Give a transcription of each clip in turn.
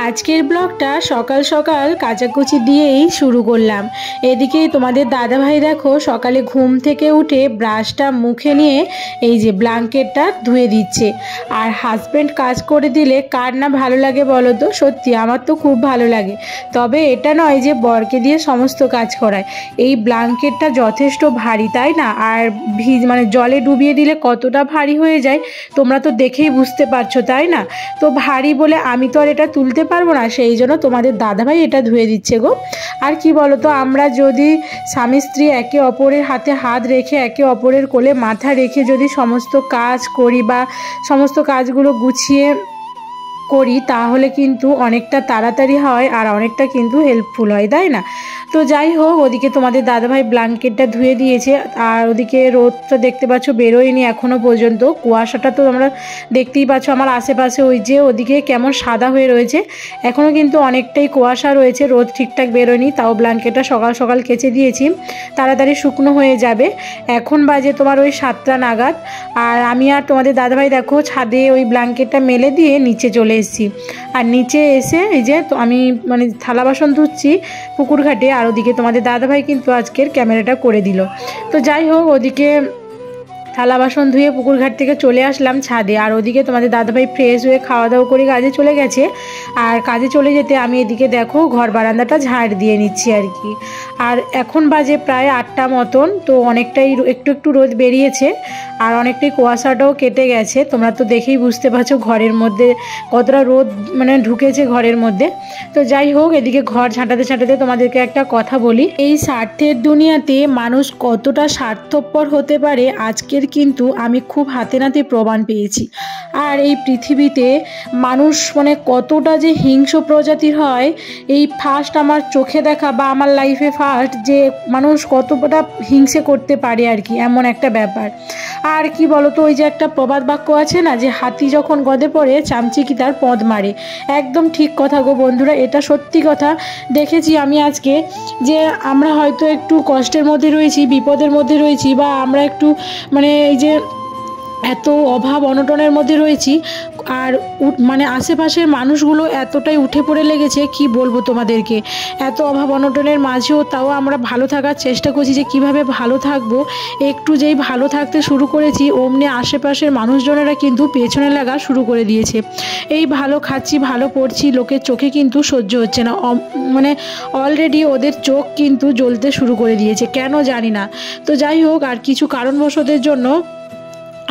আজকের ব্লগটা সকাল সকাল কাচাকুচি দিয়েই শুরু করলাম। এদিকে তোমাদের দাদাভাই দেখো সকালে ঘুম থেকে উঠে ব্রাশটা মুখে নিয়ে এই যে ব্ল্যাঙ্কেটটা ধুয়ে দিচ্ছে। আর হাজব্যান্ড কাজ করে দিলে কার না ভালো লাগে বলো তো? সত্যি আমার তো খুব ভালো লাগে। তবে এটা নয় যে বরকে দিয়ে সমস্ত কাজ করায়। এই ব্ল্যাঙ্কেটটা যথেষ্ট ভারী, তাই না? আর মানে জলে ডুবিয়ে দিলে কতটা ভারী হয়ে যায় তোমরা তো দেখেই বুঝতে পারছো, তাই না? তো ভারী বলে আমি তো আর এটা তুলতে পারবো না, সেই জন্য তোমাদের দাদাভাই এটা ধুয়ে দিচ্ছে গো। আর কি বলো তো, আমরা যদি স্বামী স্ত্রী একে অপরের হাতে হাত রেখে একে অপরের কোলে মাথা রেখে যদি সমস্ত কাজ করি বা সমস্ত কাজগুলো গুছিয়ে করি তাহলে কিন্তু অনেকটা তাড়াতাড়ি হয় আর অনেকটা কিন্তু হেল্পফুল হয়, তাই না? তো যাই হোক, ওদিকে তোমাদের দাদাভাই ব্ল্যাঙ্কেটটা ধুয়ে দিয়েছে। আর ওদিকে রোদটা দেখতে পাচ্ছ বেরোয়নি এখনও পর্যন্ত। কুয়াশাটা তো আমরা দেখতেই পাচ্ছ আমার আশেপাশে, ওই যে ওদিকে কেমন সাদা হয়ে রয়েছে। এখনও কিন্তু অনেকটাই কুয়াশা রয়েছে, রোদ ঠিকঠাক বেরোয়নি। তাও ব্ল্যাঙ্কেটটা সকাল সকাল কেচে দিয়েছি, তাড়াতাড়ি শুকনো হয়ে যাবে। এখন বাজে তোমার ওই 7টা নাগাদ। আর আমি আর তোমাদের দাদাভাই দেখো ছাদে ওই ব্ল্যাঙ্কেটটা মেলে দিয়ে নিচে চলে এসেছি। আর নিচে এসে এই যে তো আমি মানে থালা বাসন ধুচ্ছি পুকুর ঘাটে। আর ওদিকে তোমাদের দাদাভাই কিন্তু আজকের ক্যামেরাটা করে দিল। তো যাই হোক, ওদিকে থালা বাসন ধুয়ে পুকুর ঘাট থেকে চলে আসলাম ছাদে। আর ওদিকে তোমাদের দাদাভাই ফ্রেশ হয়ে খাওয়া দাওয়া করে কাজে চলে গেছে। আর কাজে চলে যেতে আমি এদিকে দেখো ঘর বারান্দাটা ঝাড় দিয়ে নিচ্ছি আর কি। আর এখন বাজে প্রায় 8টা মতন। তো অনেকটাই একটু একটু রোদ বেরিয়েছে আর অনেকটাই কুয়াশাটাও কেটে গেছে। তোমরা তো দেখেই বুঝতে পারছো ঘরের মধ্যে কতটা রোদ মানে ঢুকেছে ঘরের মধ্যে। তো যাই হোক, এদিকে ঘর ঝাঁটাতে ঝাঁটাতে তোমাদেরকে একটা কথা বলি। এই স্বার্থের দুনিয়াতে মানুষ কতটা স্বার্থপর হতে পারে আজকের কিন্তু আমি খুব হাতে নাতে প্রমাণ পেয়েছি। আর এই পৃথিবীতে মানুষ মানে কতটা যে হিংস্র প্রজাতির হয়, এই ফার্স্ট আমার চোখে দেখা বা আমার লাইফে ফার্স্ট যে মানুষ কতটা হিংসে করতে পারে আর কি, এমন একটা ব্যাপার। আর কি বলতো, ওই যে একটা প্রবাদ বাক্য আছে না, যে হাতি যখন গদে পড়ে চামচিকি তার পদ মারে। একদম ঠিক কথা গো বন্ধুরা, এটা সত্যি কথা। দেখেছি আমি আজকে যে আমরা হয়তো একটু কষ্টের মধ্যে রয়েছি, বিপদের মধ্যে রয়েছি, বা আমরা একটু মানে এই যে এত অভাব অনটনের মধ্যে রয়েছি, আর মানে আশেপাশের মানুষগুলো এতটাই উঠে পড়ে লেগেছে কি বলবো তোমাদেরকে। এত অভাব অনটনের মাঝেও তাও আমরা ভালো থাকার চেষ্টা করছি যে কিভাবে ভালো থাকবো। একটু যেই ভালো থাকতে শুরু করেছি অমনি আশেপাশের মানুষজনেরা কিন্তু পেছনে লাগা শুরু করে দিয়েছে। এই ভালো খাচ্ছি ভালো পড়ছি, লোকের চোখে কিন্তু সহ্য হচ্ছে না, মানে অলরেডি ওদের চোখ কিন্তু জ্বলতে শুরু করে দিয়েছে, কেন জানি না। তো যাই হোক, আর কিছু কারণবশতের জন্য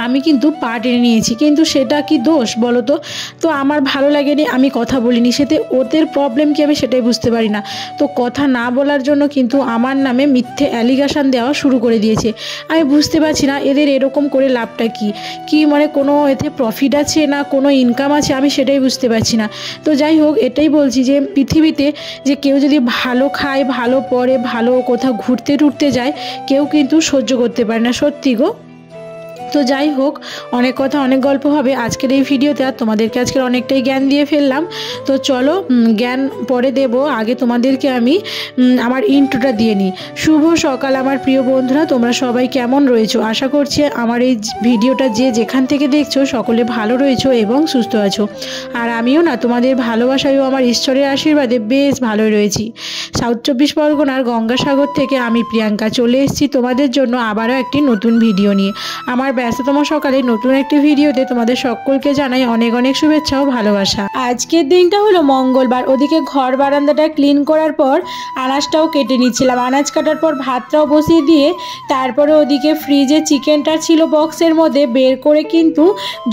আমি কিন্তু পা টেনে নিয়েছি, কিন্তু সেটা কি দোষ বলো তো? তো আমার ভালো লাগেনি, আমি কথা বলিনি, সেতে ওদের প্রবলেম কি আমি সেটাই বুঝতে পারি না। তো কথা না বলার জন্য কিন্তু আমার নামে মিথ্যে অ্যালিগেশন দেওয়া শুরু করে দিয়েছে। আমি বুঝতে পারছি না এদের এরকম করে লাভটা কি, কি মানে কোনো এতে প্রফিট আছে না কোনো ইনকাম আছে, আমি সেটাই বুঝতে পারছি না। তো যাই হোক, এটাই বলছি যে পৃথিবীতে যে কেউ যদি ভালো খায় ভালো পড়ে ভালো কোথাও ঘুরতে টুরতে যায়, কেউ কিন্তু সহ্য করতে পারে না, সত্যি গো। তো যাই হোক, অনেক কথা অনেক গল্প হবে আজকের এই ভিডিওতে। আর তোমাদেরকে আজকের অনেকটাই জ্ঞান দিয়ে ফেললাম। তো চলো জ্ঞান পরে দেব, আগে তোমাদেরকে আমি আমার ইন্ট্রোটা দিয়ে নিই। শুভ সকাল আমার প্রিয় বন্ধুরা, তোমরা সবাই কেমন রয়েছো? আশা করছি আমার এই ভিডিওটা যে যেখান থেকে দেখছো সকলে ভালো রয়েছো এবং সুস্থ আছো। আর আমিও না তোমাদের ভালোবাসায় ও আমার ঈশ্বরের আশীর্বাদে বেশ ভালোই রয়েছি। সাউথ 24 পরগনার গঙ্গাসাগর থেকে আমি প্রিয়াঙ্কা চলে এসেছি তোমাদের জন্য আবারও একটি নতুন ভিডিও নিয়ে। আমার ব্যস্ততম সকালে নতুন একটি ভিডিওতে তোমাদের সকলকে জানাই অনেক অনেক শুভেচ্ছা ও ভালোবাসা। আজকের দিনটা হলো মঙ্গলবার। ওদিকে ঘর বারান্দাটা ক্লিন করার পর আনাজটাও কেটে নিচ্ছিলাম। আনাজ কাটার পর ভাতটাও বসিয়ে দিয়ে তারপরে ওদিকে ফ্রিজে চিকেনটা ছিল বক্সের মধ্যে বের করে কিন্তু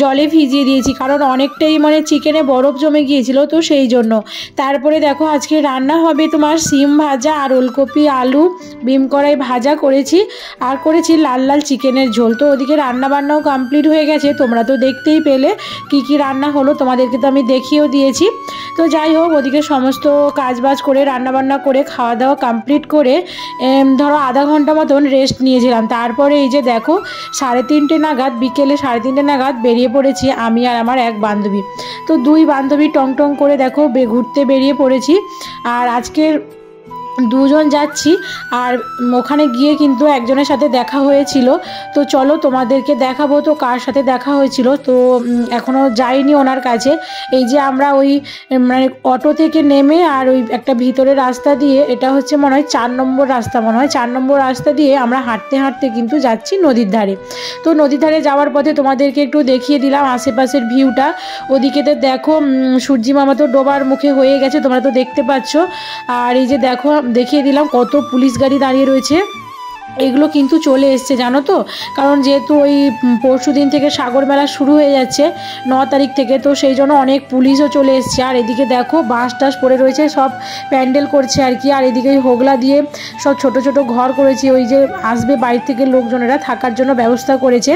জলে ভিজিয়ে দিয়েছি, কারণ অনেকটাই মানে চিকেনে বরফ জমে গিয়েছিল, তো সেই জন্য। তারপরে দেখো আজকে রান্না হবে তোমার সিম ভাজা আর ওলকপি আলু বিম কড়াই ভাজা করেছি, আর করেছি লাল লাল চিকেনের ঝোল। তো ওদিকে রান্নাবান্নাও কমপ্লিট হয়ে গেছে, তোমরা তো দেখতেই পেলে কি কি রান্না হলো, তোমাদেরকে তো আমি দেখিয়েও দিয়েছি। তো যাই হোক, ওদিকে সমস্ত কাজবাজ করে রান্নাবান্না করে খাওয়া দাওয়া কমপ্লিট করে ধরো আধা ঘন্টা মতন রেস্ট নিয়েছিলাম। তারপরে এই যে দেখো 3:30 নাগাদ, বিকেলে 3:30 নাগাদ বেরিয়ে পড়েছি আমি আর আমার এক বান্ধবী। তো দুই বান্ধবী টং টং করে দেখো ঘুরতে বেরিয়ে পড়েছি। আর আজকের দুজন যাচ্ছি। আর ওখানে গিয়ে কিন্তু একজনের সাথে দেখা হয়েছিল, তো চলো তোমাদেরকে দেখাবো তো কার সাথে দেখা হয়েছিল। তো এখনও যাইনি ওনার কাছে। এই যে আমরা ওই মানে অটো থেকে নেমে আর ওই একটা ভিতরের রাস্তা দিয়ে, এটা হচ্ছে মনে হয় 4 নম্বর রাস্তা, মনে হয় 4 নম্বর রাস্তা দিয়ে আমরা হাঁটতে হাঁটতে কিন্তু যাচ্ছি নদীর ধারে। তো নদীর ধারে যাওয়ার পথে তোমাদেরকে একটু দেখিয়ে দিলাম আশেপাশের ভিউটা। ওদিকেতে দেখো সূর্যি মামা তো ডোবার মুখে হয়ে গেছে, তোমরা তো দেখতে পাচ্ছ। আর এই যে দেখো দেখিয়ে দিলাম কত পুলিশ গাড়ি দাঁড়িয়ে রয়েছে। এগুলো কিন্তু চলে এসছে জানো তো, কারণ যেহেতু ওই পরশু দিন থেকে সাগর মেলা শুরু হয়ে যাচ্ছে 9 তারিখ থেকে, তো সেই জন্য অনেক পুলিশও চলে এসছে। আর এদিকে দেখো বাঁশ টাস পড়ে রয়েছে, সব প্যান্ডেল করছে আর কি। আর এদিকে হোগলা দিয়ে সব ছোট ছোট ঘর করেছে, ওই যে আসবে বাইরে থেকে লোকজনেরা থাকার জন্য ব্যবস্থা করেছে।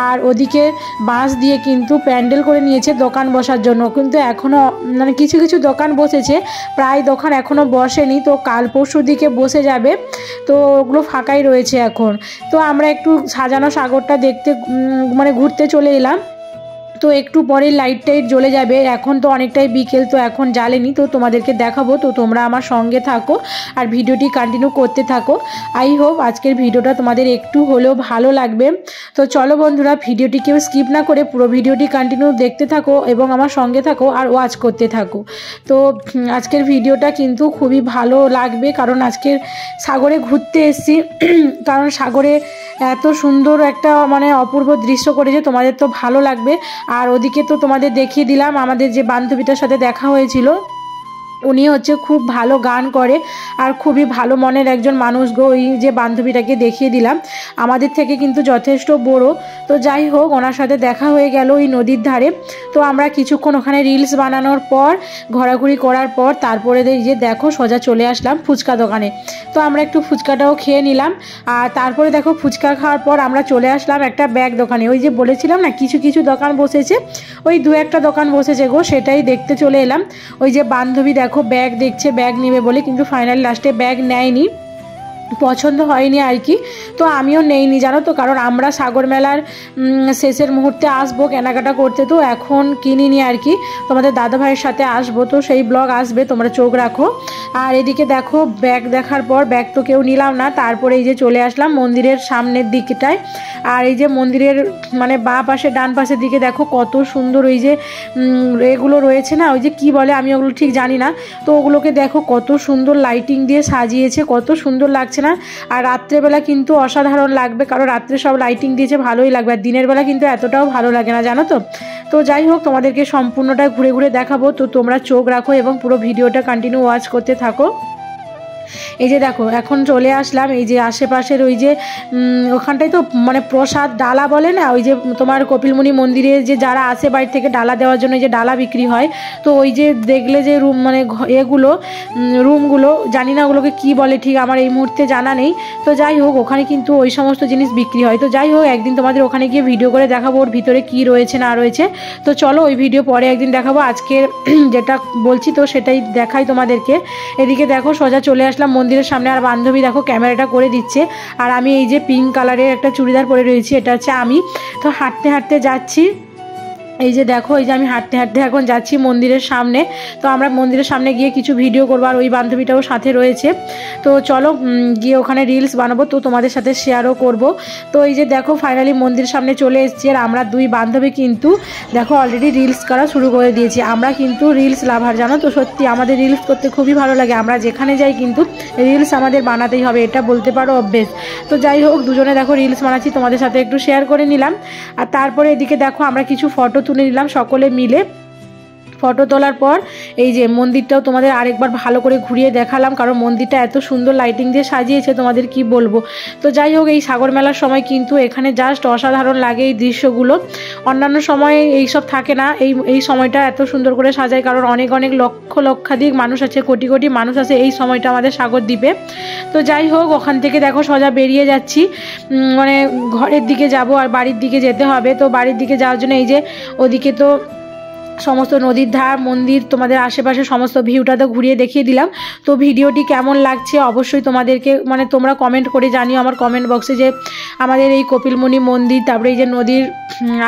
আর ওদিকে বাঁশ দিয়ে কিন্তু প্যান্ডেল করে নিয়েছে দোকান বসার জন্য, কিন্তু এখনও মানে কিছু কিছু দোকান বসেছে, প্রায় দোকান এখনও বসেনি। তো কাল পরশু দিকে বসে যাবে, তো ওগুলো ফাঁকাই রয়েছে এখন। তো আমরা একটু সাজানো সাগরটা দেখতে মানে ঘুরতে চলে এলাম। তো একটু পরে লাইট টাইট জ্বলে যাবে, এখন তো অনেকটাই বিকেল, তো এখন জ্বালেনি, তো তোমাদেরকে দেখাবো। তো তোমরা আমার সঙ্গে থাকো আর ভিডিওটি কন্টিনিউ করতে থাকো। আই হোপ আজকের ভিডিওটা তোমাদের একটু হলেও ভালো লাগবে। তো চলো বন্ধুরা, ভিডিওটি কেউ স্কিপ না করে পুরো ভিডিওটি কন্টিনিউ দেখতে থাকো এবং আমার সঙ্গে থাকো আর ওয়াচ করতে থাকো। তো আজকের ভিডিওটা কিন্তু খুবই ভালো লাগবে, কারণ আজকের সাগরে ঘুরতে এসেছি, কারণ সাগরে এত সুন্দর একটা মানে অপূর্ব দৃশ্য করেছে, তোমাদের তো ভালো লাগবে। আর ওদিকে তো তোমাদের দেখিয়ে দিলাম আমাদের যে বান্ধবীটার সাথে দেখা হয়েছিল, উনি হচ্ছে খুব ভালো গান করে আর খুবই ভালো মনের একজন মানুষ গো। ওই যে বান্ধবীটাকে দেখিয়ে দিলাম, আমাদের থেকে কিন্তু যথেষ্ট বড়। তো যাই হোক, ওনার সাথে দেখা হয়ে গেল ওই নদীর ধারে। তো আমরা কিছুক্ষণ ওখানে রিলস বানানোর পর ঘোরাঘুরি করার পর তারপরে এই যে দেখো সোজা চলে আসলাম ফুচকা দোকানে। তো আমরা একটু ফুচকাটাও খেয়ে নিলাম। আর তারপরে দেখো ফুচকা খাওয়ার পর আমরা চলে আসলাম একটা ব্যাগ দোকানে। ওই যে বলেছিলাম না কিছু কিছু দোকান বসেছে, ওই 2-1টা দোকান বসেছে গো, সেটাই দেখতে চলে এলাম। ওই যে বান্ধবী দেখো ব্যাগ দেখছে, ব্যাগ নেবে বলে, কিন্তু ফাইনাল লাস্টে ব্যাগ নেয়নি, পছন্দ হয়নি আর কি। তো আমিও নেইনি জানো তো, কারণ আমরা সাগর মেলার শেষের মুহূর্তে আসবো কেনাকাটা করতে, তো এখন কিনিনি আর কি। তোমাদের দাদা ভাইয়ের সাথে আসবো, তো সেই ব্লগ আসবে, তোমরা চোখ রাখো। আর এদিকে দেখো ব্যাগ দেখার পর ব্যাগ তো কেউ নিলাম না, তারপরে এই যে চলে আসলাম মন্দিরের সামনের দিকটায়। আর এই যে মন্দিরের মানে বাঁ পাশে ডান পাশের দিকে দেখো কত সুন্দর ওই যে এগুলো রয়েছে না, ওই যে কি বলে আমি ওগুলো ঠিক জানি না। তো ওগুলোকে দেখো কত সুন্দর লাইটিং দিয়ে সাজিয়েছে, কত সুন্দর লাগছে না। আর রাত্রেবেলা কিন্তু অসাধারণ লাগবে, কারণ রাত্রে সব লাইটিং দিয়েছে, ভালোই লাগবে। আর দিনের বেলা কিন্তু এতটাও ভালো লাগে না জানো তো। তো যাই হোক, তোমাদেরকে সম্পূর্ণটা ঘুরে ঘুরে দেখাবো, তো তোমরা চোখ রাখো এবং পুরো ভিডিওটা কন্টিনিউ ওয়াচ করতে থাকো। এই যে দেখো এখন চলে আসলাম এই যে আশেপাশের ওই যে ওখানটায় তো মানে প্রসাদ ডালা বলে না, ওই যে তোমার কপিলমুনি মন্দিরে যে যারা আসে বাইরে থেকে ডালা দেওয়ার জন্য যে ডালা বিক্রি হয়, তো ওই যে দেখলে যে রুম মানে এগুলো রুমগুলো, জানি না ওগুলোকে কি বলে ঠিক আমার এই মুহূর্তে জানা নেই। তো যাই হোক, ওখানে কিন্তু ওই সমস্ত জিনিস বিক্রি হয়। তো যাই হোক, একদিন তোমাদের ওখানে গিয়ে ভিডিও করে দেখাবো ওর ভিতরে কি রয়েছে না রয়েছে। তো চলো ওই ভিডিও পরে একদিন দেখাবো, আজকের যেটা বলছি তো সেটাই দেখাই তোমাদেরকে। এদিকে দেখো সোজা চলে আসলাম মন্দিরের সামনে, আর বান্ধবী দেখো ক্যামেরাটা করে দিচ্ছে। আর আমি এই যে পিঙ্ক কালারের একটা চুড়িদার পরে রয়েছি, এটা হচ্ছে আমি। তো হাঁটতে হাঁটতে যাচ্ছি, এই যে দেখো এই যে আমি হাঁটতে হাঁটতে এখন যাচ্ছি মন্দিরের সামনে। তো আমরা মন্দিরের সামনে গিয়ে কিছু ভিডিও করবো, আর ওই বান্ধবীটাও সাথে রয়েছে। তো চলো গিয়ে ওখানে রিলস বানাবো, তো তোমাদের সাথে শেয়ারও করব। তো এই যে দেখো ফাইনালি মন্দিরের সামনে চলে এসেছি, আর আমরা দুই বান্ধবী কিন্তু দেখো অলরেডি রিলস করা শুরু করে দিয়েছি। আমরা কিন্তু রিলস লাভার জানো তো, সত্যি আমাদের রিলস করতে খুবই ভালো লাগে। আমরা যেখানে যাই কিন্তু রিলস আমাদের বানাতেই হবে, এটা বলতে পারো অভ্যেস। তো যাই হোক, দুজনে দেখো রিলস বানাচ্ছি, তোমাদের সাথে একটু শেয়ার করে নিলাম। আর তারপরে এদিকে দেখো আমরা কিছু ফটো তুলে নিলাম সকলে মিলে। ফটো তোলার পর এই যে মন্দিরটাও তোমাদের আরেকবার ভালো করে ঘুরিয়ে দেখালাম, কারণ মন্দিরটা এত সুন্দর লাইটিং দিয়ে সাজিয়েছে তোমাদের কি বলবো। তো যাই হোক, এই সাগর মেলার সময় কিন্তু এখানে জাস্ট অসাধারণ লাগে এই দৃশ্যগুলো। অন্যান্য সময় এইসব থাকে না, এই সময়টা এত সুন্দর করে সাজায়, কারণ অনেক অনেক লক্ষাধিক মানুষ আছে, কোটি কোটি মানুষ আছে এই সময়টা আমাদের সাগর দ্বীপে। তো যাই হোক, ওখান থেকে দেখো সোজা বেরিয়ে যাচ্ছি, মানে ঘরের দিকে যাব আর বাড়ির দিকে যেতে হবে। তো বাড়ির দিকে যাওয়ার জন্য এই যে ওদিকে তো সমস্ত নদীর ধার, মন্দির, তোমাদের আশেপাশে সমস্ত ভিউটা তো ঘুরিয়ে দেখিয়ে দিলাম। তো ভিডিওটি কেমন লাগছে অবশ্যই তোমাদেরকে মানে তোমরা কমেন্ট করে জানিও আমার কমেন্ট বক্সে, যে আমাদের এই কপিলমুনি মন্দির, তারপরে এই যে নদীর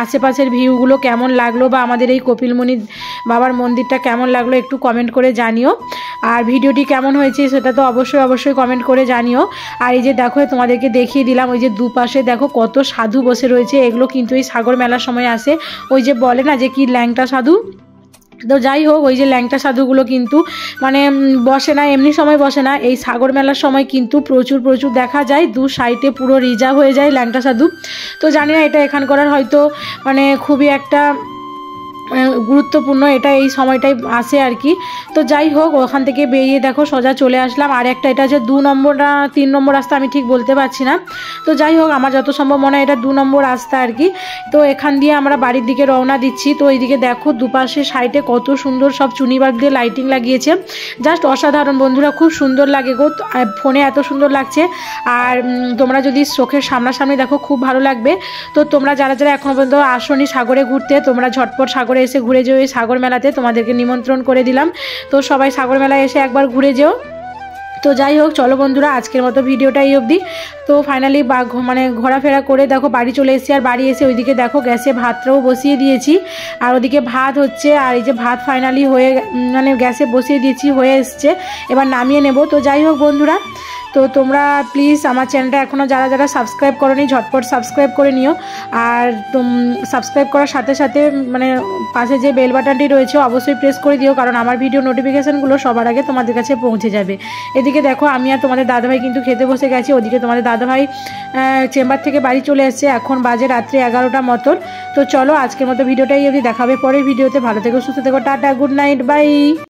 আশেপাশের ভিউগুলো কেমন লাগলো, বা আমাদের এই কপিলমুনি বাবার মন্দিরটা কেমন লাগলো একটু কমেন্ট করে জানিও। আর ভিডিওটি কেমন হয়েছে সেটা তো অবশ্যই কমেন্ট করে জানিও। আর এই যে দেখো তোমাদেরকে দেখিয়ে দিলাম, ওই যে দুপাশে দেখো কত সাধু বসে রয়েছে। এগুলো কিন্তু এই সাগর মেলার সময় আসে, ওই যে বলে না যে কি ল্যাংটা সাধু। তো যাই হোক, ওই যে ল্যাংটা সাধুগুলো কিন্তু মানে বসে না, এমনি সময় বসে না, এই সাগর মেলার সময় কিন্তু প্রচুর দেখা যায়। দু সাইডে পুরো রিজার্ভ হয়ে যায় ল্যাংটা সাধু। তো জানি না এটা এখানকার হয়তো মানে খুবই একটা গুরুত্বপূর্ণ, এটা এই সময়টাই আসে আর কি। তো যাই হোক, ওখান থেকে বেরিয়ে দেখো সোজা চলে আসলাম। আর একটা এটা হচ্ছে 2 নম্বর না 3 নম্বর রাস্তা, আমি ঠিক বলতে পারছি না। তো যাই হোক, আমার যত সম্ভব মনে হয় এটা 2 নম্বর রাস্তা আর কি। তো এখান দিয়ে আমরা বাড়ির দিকে রওনা দিচ্ছি। তো এইদিকে দেখো দুপাশে সাইডে কত সুন্দর সব চুনিবাগ দিয়ে লাইটিং লাগিয়েছে, জাস্ট অসাধারণ বন্ধুরা, খুব সুন্দর লাগে গো। ফোনে এত সুন্দর লাগছে, আর তোমরা যদি চোখের সামনাসামনি দেখো খুব ভালো লাগবে। তো তোমরা যারা এখনো পর্যন্ত আসনি সাগরে ঘুরতে, তোমরা ঝটপট সাগরে এসে ঘুরে যেও। এই সাগর মেলাতে তোমাদেরকে নিমন্ত্রণ করে দিলাম। তো সবাই সাগর মেলায় এসে একবার ঘুরে যেও। তো যাই হোক, চলো বন্ধুরা, আজকের মতো ভিডিওটা এই অবধি। তো ফাইনালি মানে ঘোরাফেরা করে দেখো বাড়ি চলে এসেছি। আর বাড়ি এসে ওইদিকে দেখো গ্যাসে ভাতটাও বসিয়ে দিয়েছি, আর ওদিকে ভাত হচ্ছে। আর এই যে ভাত ফাইনালি হয়ে মানে গ্যাসে বসিয়ে দিয়েছি, হয়ে এসছে, এবার নামিয়ে নেব। তো যাই হোক বন্ধুরা, তো তোমরা প্লিজ আমার চ্যানেলটা এখনও যারা সাবস্ক্রাইব করোনি ঝটপট সাবস্ক্রাইব করে নিও। আর সাবস্ক্রাইব করার সাথে সাথে মানে পাশে যে বেল বাটনটি রয়েছে অবশ্যই প্রেস করে দিও, কারণ আমার ভিডিও নোটিফিকেশানগুলো সবার আগে তোমাদের কাছে পৌঁছে যাবে। এদিকে দেখো আমি আর তোমাদের দাদাভাই কিন্তু খেতে বসে গেছি। ওদিকে তোমাদের দাদাভাই চেম্বার থেকে বাড়ি চলে এসেছে, এখন বাজে রাত্রি 11টা মতন। তো চলো আজকের মতো ভিডিওটাই যদি দেখাবে পরের ভিডিওতে। ভালো থেকো, সুস্থ থেকো, টাটা, গুড নাইট, বাই।